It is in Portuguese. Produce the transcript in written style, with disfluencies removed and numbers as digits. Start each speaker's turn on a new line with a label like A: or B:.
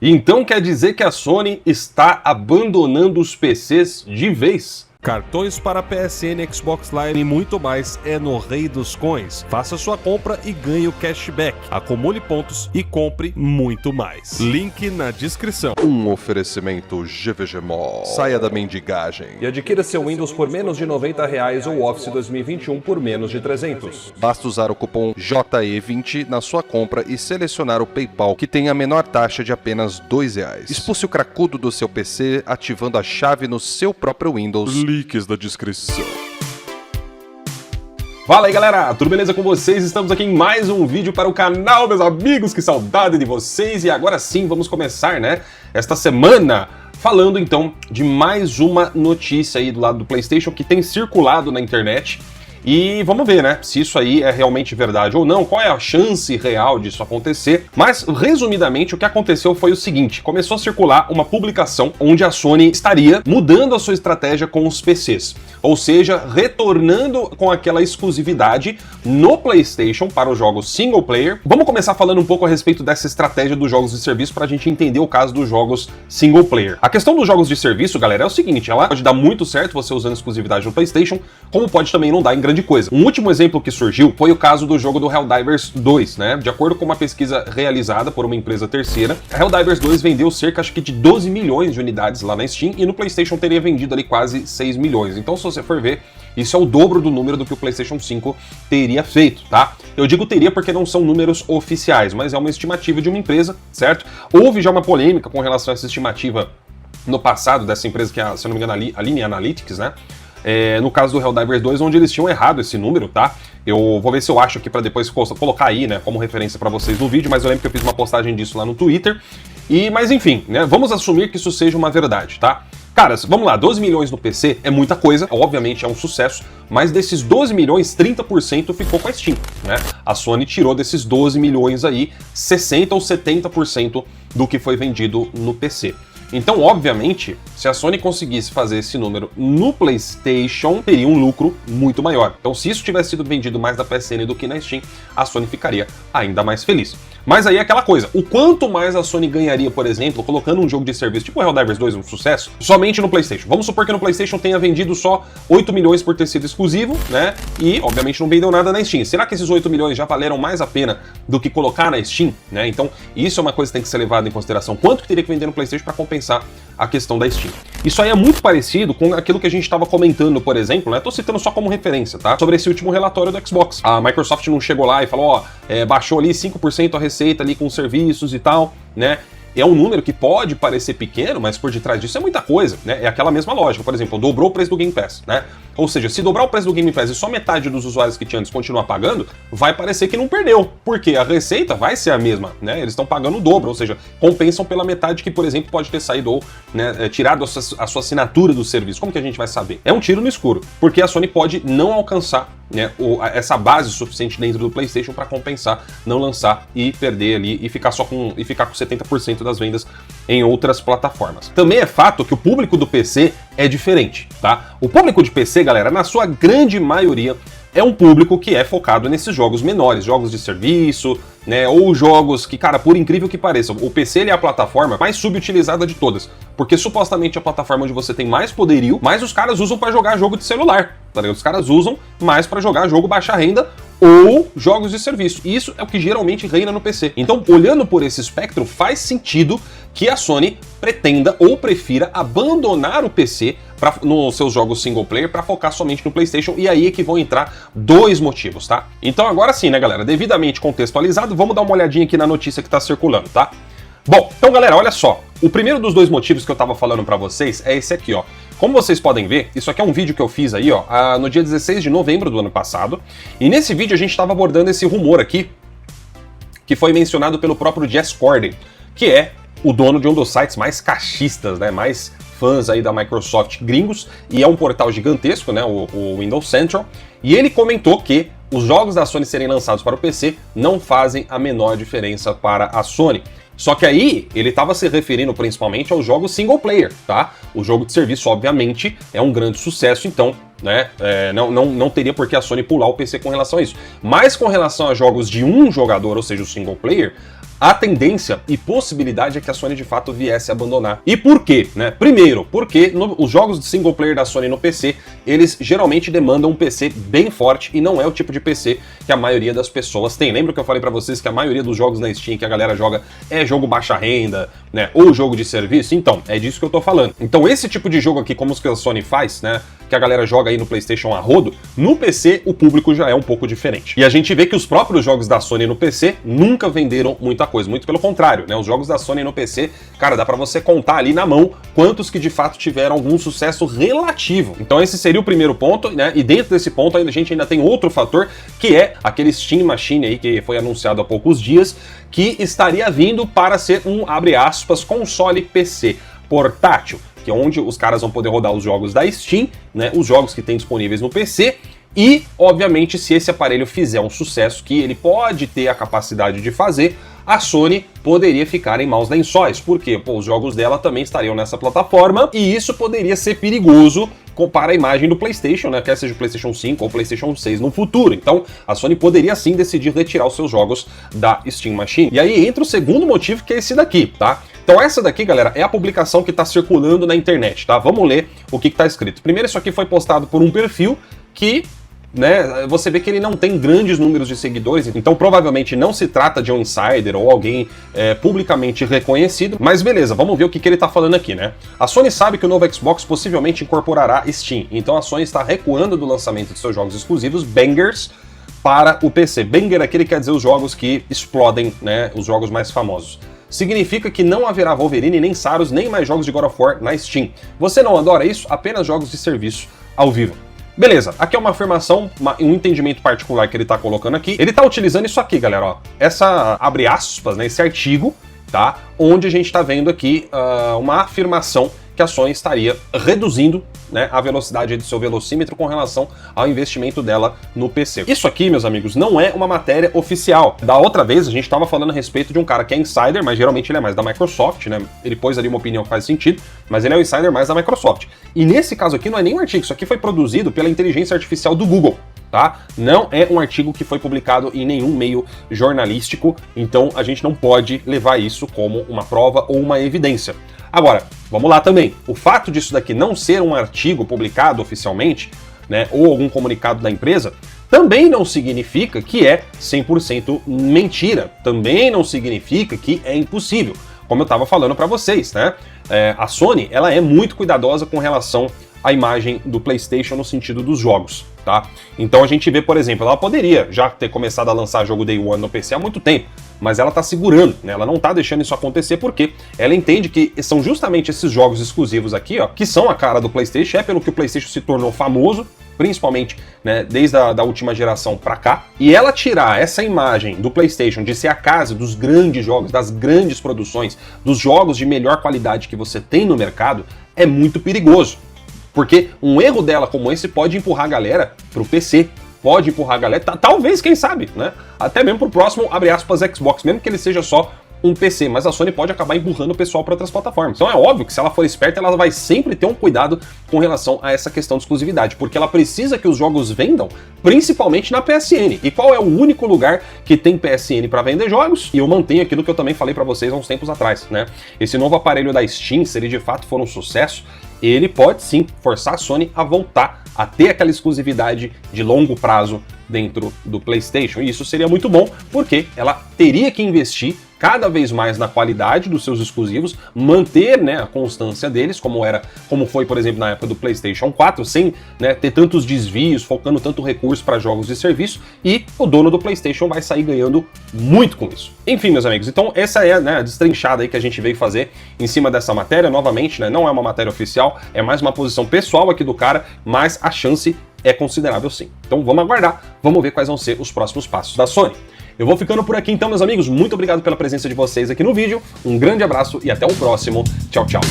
A: Então quer dizer que a Sony está abandonando os PCs de vez? Cartões para PSN, Xbox Live e muito mais é no Rei dos Coins. Faça sua compra e ganhe o cashback. Acumule pontos e compre muito mais. Link na descrição.
B: Um oferecimento GVG Mall. Saia da mendigagem.
A: E adquira seu Windows por menos de R$90 ou Office 2021 por menos de 300.
B: Basta usar o cupom JE20 na sua compra e selecionar o PayPal, que tem a menor taxa de apenas R$2. Expulse o cracudo do seu PC ativando a chave no seu próprio Windows. Links da descrição.
A: Fala aí galera, tudo beleza com vocês? Estamos aqui em mais um vídeo para o canal, meus amigos, que saudade de vocês! E agora sim, vamos começar, né, esta semana falando então de mais uma notícia aí do lado do PlayStation que tem circulado na internet. E vamos ver, né, se isso aí é realmente verdade ou não, qual é a chance real disso acontecer. Mas, resumidamente, o que aconteceu foi o seguinte: começou a circular uma publicação onde a Sony estaria mudando a sua estratégia com os PCs. Ou seja, retornando com aquela exclusividade no PlayStation para os jogos single player. Vamos começar falando um pouco a respeito dessa estratégia dos jogos de serviço para a gente entender o caso dos jogos single player. A questão dos jogos de serviço, galera, é o seguinte: ela pode dar muito certo você usando exclusividade no PlayStation, como pode também não dar em grande coisa. Um último exemplo que surgiu foi o caso do jogo do Helldivers 2, né? De acordo com uma pesquisa realizada por uma empresa terceira, a Helldivers 2 vendeu cerca, acho que de 12 milhões de unidades lá na Steam, e no PlayStation teria vendido ali quase 6 milhões. Então, se você for ver, isso é o dobro do número do que o PlayStation 5 teria feito, tá? Eu digo teria porque não são números oficiais, mas é uma estimativa de uma empresa, certo? Houve já uma polêmica com relação a essa estimativa no passado dessa empresa que é, se eu não me engano, a Linear Analytics, né? No caso do Helldivers 2, onde eles tinham errado esse número, tá? Eu vou ver se eu acho aqui pra depois colocar aí, né, como referência pra vocês no vídeo, mas eu lembro que eu fiz uma postagem disso lá no Twitter. Mas enfim, né, vamos assumir que isso seja uma verdade, tá? Cara, vamos lá, 12 milhões no PC é muita coisa, obviamente é um sucesso, mas desses 12 milhões, 30% ficou com a Steam, né? A Sony tirou desses 12 milhões aí, 60% ou 70% do que foi vendido no PC. Então, obviamente, se a Sony conseguisse fazer esse número no PlayStation, teria um lucro muito maior. Então, se isso tivesse sido vendido mais da PSN do que na Steam, a Sony ficaria ainda mais feliz. Mas aí é aquela coisa, o quanto mais a Sony ganharia, por exemplo, colocando um jogo de serviço tipo o Helldivers 2, um sucesso, somente no PlayStation. Vamos supor que no PlayStation tenha vendido só 8 milhões por ter sido exclusivo, né? E, obviamente, não vendeu nada na Steam. Será que esses 8 milhões já valeram mais a pena do que colocar na Steam, né? Então, isso é uma coisa que tem que ser levada em consideração. Quanto que teria que vender no PlayStation para compensar a questão da Steam? Isso aí é muito parecido com aquilo que a gente estava comentando, por exemplo, né? Tô citando só como referência, tá? Sobre esse último relatório do Xbox. A Microsoft não chegou lá e falou, ó, baixou ali 5% a receita ali com serviços e tal, né? É um número que pode parecer pequeno, mas por detrás disso é muita coisa, né? É aquela mesma lógica, por exemplo, dobrou o preço do Game Pass, né? Ou seja, se dobrar o preço do Game Pass e só metade dos usuários que tinha antes continuar pagando, vai parecer que não perdeu, porque a receita vai ser a mesma, né? Eles estão pagando o dobro, ou seja, compensam pela metade que, por exemplo, pode ter saído ou, né, tirado a sua assinatura do serviço. Como que a gente vai saber? É um tiro no escuro, porque a Sony pode não alcançar, né, essa base suficiente dentro do PlayStation para compensar, não lançar e perder ali e ficar com 70% das vendas em outras plataformas. Também é fato que o público do PC é diferente, tá? O público de PC, galera, na sua grande maioria, é um público que é focado nesses jogos menores, jogos de serviço, né, ou jogos que, cara, por incrível que pareça, o PC ele é a plataforma mais subutilizada de todas, porque supostamente é a plataforma onde você tem mais poderio, mas os caras usam para jogar jogo de celular, tá ligado? Os caras usam mais para jogar jogo baixa renda ou jogos de serviço. E isso é o que geralmente reina no PC. Então, olhando por esse espectro, faz sentido que a Sony pretenda ou prefira abandonar o PC nos seus jogos single player para focar somente no PlayStation, e aí é que vão entrar dois motivos, tá? Então agora sim, né, galera, devidamente contextualizado, vamos dar uma olhadinha aqui na notícia que tá circulando, tá? Bom, então galera, olha só, o primeiro dos dois motivos que eu tava falando pra vocês é esse aqui, ó. Como vocês podem ver, isso aqui é um vídeo que eu fiz aí, ó, no dia 16 de novembro do ano passado, e nesse vídeo a gente tava abordando esse rumor aqui, que foi mencionado pelo próprio Jez Corden, que é o dono de um dos sites mais caixistas, né, mais fãs aí da Microsoft gringos, e é um portal gigantesco, né, o Windows Central, e ele comentou que os jogos da Sony serem lançados para o PC não fazem a menor diferença para a Sony. Só que aí ele estava se referindo principalmente aos jogos single player, tá? O jogo de serviço, obviamente, é um grande sucesso, então, né, não teria por que a Sony pular o PC com relação a isso. Mas com relação a jogos de um jogador, ou seja, o single player, a tendência e possibilidade é que a Sony de fato viesse a abandonar. E por quê? Né? Primeiro, porque os jogos de single player da Sony no PC, eles geralmente demandam um PC bem forte e não é o tipo de PC que a maioria das pessoas tem. Lembra que eu falei pra vocês que a maioria dos jogos na Steam que a galera joga é jogo baixa renda, né? Ou jogo de serviço? Então, é disso que eu tô falando. Então esse tipo de jogo aqui, como os que a Sony faz, né? Que a galera joga aí no PlayStation a rodo, no PC o público já é um pouco diferente. E a gente vê que os próprios jogos da Sony no PC nunca venderam muita coisa, muito pelo contrário, né? Os jogos da Sony no PC, cara, dá pra você contar ali na mão quantos que de fato tiveram algum sucesso relativo. Então esse seria o primeiro ponto, né? E dentro desse ponto a gente ainda tem outro fator, que é aquele Steam Machine aí que foi anunciado há poucos dias, que estaria vindo para ser um, abre aspas, console PC portátil, que é onde os caras vão poder rodar os jogos da Steam, né, os jogos que tem disponíveis no PC, e, obviamente, se esse aparelho fizer um sucesso, que ele pode ter a capacidade de fazer, a Sony poderia ficar em maus lençóis, porque os jogos dela também estariam nessa plataforma, e isso poderia ser perigoso para a imagem do PlayStation, né, quer seja o PlayStation 5 ou o PlayStation 6 no futuro. Então, a Sony poderia sim decidir retirar os seus jogos da Steam Machine. E aí entra o segundo motivo, que é esse daqui, tá? Então essa daqui, galera, é a publicação que está circulando na internet, tá? Vamos ler o que está escrito. Primeiro, isso aqui foi postado por um perfil que, né, você vê que ele não tem grandes números de seguidores, então provavelmente não se trata de um insider ou alguém publicamente reconhecido, mas beleza, vamos ver o que ele tá falando aqui, né? A Sony sabe que o novo Xbox possivelmente incorporará Steam, então a Sony está recuando do lançamento de seus jogos exclusivos, bangers, para o PC. Banger aqui quer dizer os jogos que explodem, né, os jogos mais famosos. Significa que não haverá Wolverine, nem Saros, nem mais jogos de God of War na Steam. Você não adora isso? Apenas jogos de serviço ao vivo. Beleza, aqui é uma afirmação, um entendimento particular que ele tá colocando aqui. Ele tá utilizando isso aqui, galera, ó. Essa, abre aspas, né, esse artigo, tá? Onde a gente tá vendo aqui uma afirmação que a Sony estaria reduzindo, né, a velocidade do seu velocímetro com relação ao investimento dela no PC. Isso aqui, meus amigos, não é uma matéria oficial. Da outra vez, a gente estava falando a respeito de um cara que é insider, mas geralmente ele é mais da Microsoft, né? Ele pôs ali uma opinião que faz sentido, mas ele é o insider mais da Microsoft. E nesse caso aqui não é nem um artigo, isso aqui foi produzido pela inteligência artificial do Google, tá? Não é um artigo que foi publicado em nenhum meio jornalístico, então a gente não pode levar isso como uma prova ou uma evidência. Agora, vamos lá também. O fato disso daqui não ser um artigo publicado oficialmente, né, ou algum comunicado da empresa, também não significa que é 100% mentira. Também não significa que é impossível. Como eu estava falando para vocês, né? A Sony, ela é muito cuidadosa com relação à imagem do PlayStation no sentido dos jogos, tá? Então a gente vê, por exemplo, ela poderia já ter começado a lançar jogo Day One no PC há muito tempo, mas ela tá segurando, né? Ela não tá deixando isso acontecer porque ela entende que são justamente esses jogos exclusivos aqui, ó, que são a cara do PlayStation, é pelo que o PlayStation se tornou famoso, principalmente, né, desde a última geração pra cá, e ela tirar essa imagem do PlayStation de ser a casa dos grandes jogos, das grandes produções, dos jogos de melhor qualidade que você tem no mercado, é muito perigoso. Porque um erro dela como esse pode empurrar a galera pro PC, pode empurrar a galera, talvez, quem sabe, né? Até mesmo pro próximo, abre aspas, Xbox, mesmo que ele seja só um PC, mas a Sony pode acabar empurrando o pessoal para outras plataformas. Então é óbvio que se ela for esperta, ela vai sempre ter um cuidado com relação a essa questão de exclusividade, porque ela precisa que os jogos vendam, principalmente na PSN. E qual é o único lugar que tem PSN para vender jogos? E eu mantenho aquilo que eu também falei para vocês há uns tempos atrás, né? Esse novo aparelho da Steam, se ele de fato for um sucesso, ele pode sim forçar a Sony a voltar a ter aquela exclusividade de longo prazo dentro do PlayStation. E isso seria muito bom, porque ela teria que investir cada vez mais na qualidade dos seus exclusivos, manter, né, a constância deles, como foi, por exemplo, na época do PlayStation 4, sem, né, ter tantos desvios, focando tanto recurso para jogos de serviço, e o dono do PlayStation vai sair ganhando muito com isso. Enfim, meus amigos, então essa é, né, a destrinchada aí que a gente veio fazer em cima dessa matéria. Novamente, né, não é uma matéria oficial, é mais uma posição pessoal aqui do cara, mas a chance é considerável sim. Então vamos aguardar, vamos ver quais vão ser os próximos passos da Sony. Eu vou ficando por aqui então, meus amigos. Muito obrigado pela presença de vocês aqui no vídeo. Um grande abraço e até o próximo. Tchau, tchau.